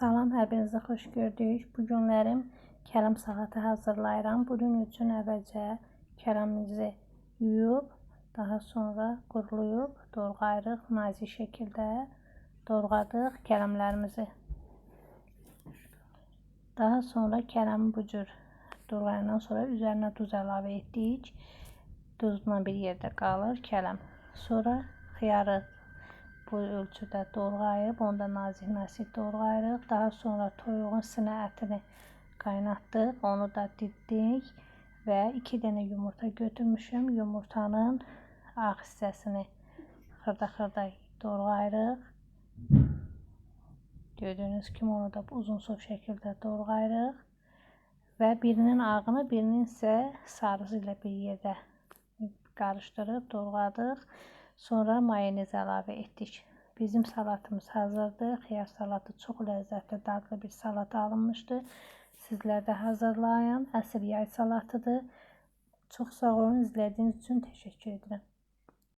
Salam, hər birinizə xoş gördük. Bu günlərim kələm salatı hazırlayıram. Bunun üçün əvvəlcə kələmimizi yuyub, daha sonra quruyub, doğrayırıq. Nazik şəkildə doğradıq kələmlərimizi. Daha sonra kələmi bu cür doğrayandan sonra üzərinə duz əlavə etdik. Duzla bir yerdə qalır kələm. Sonra xiyarı bu ölçüdə doğrayıb, onu da nazik doğrayırıq. Daha sonra toyuğun sinə ətini qaynatdıq, onu da diddik və 2 dənə yumurta götürmüşüm. Yumurtanın ağ hissəsini xırda-xırda doğrayırıq. Gördüyünüz kimi onu da uzun-sov şəkildə doğrayırıq və birinin ağını, birinin isə sarısı ilə bir yerdə qarışdırıb doğradıq. Sonra mayonez əlavə etdik. Bizim salatımız hazırdır. Xiyar salatı çox ləzzətli, dadlı bir salat alınmışdı. Sizlər də hazırlayın. Əsl yay salatıdır. Çox sağ olun. İzlədiyiniz üçün təşəkkür edirəm.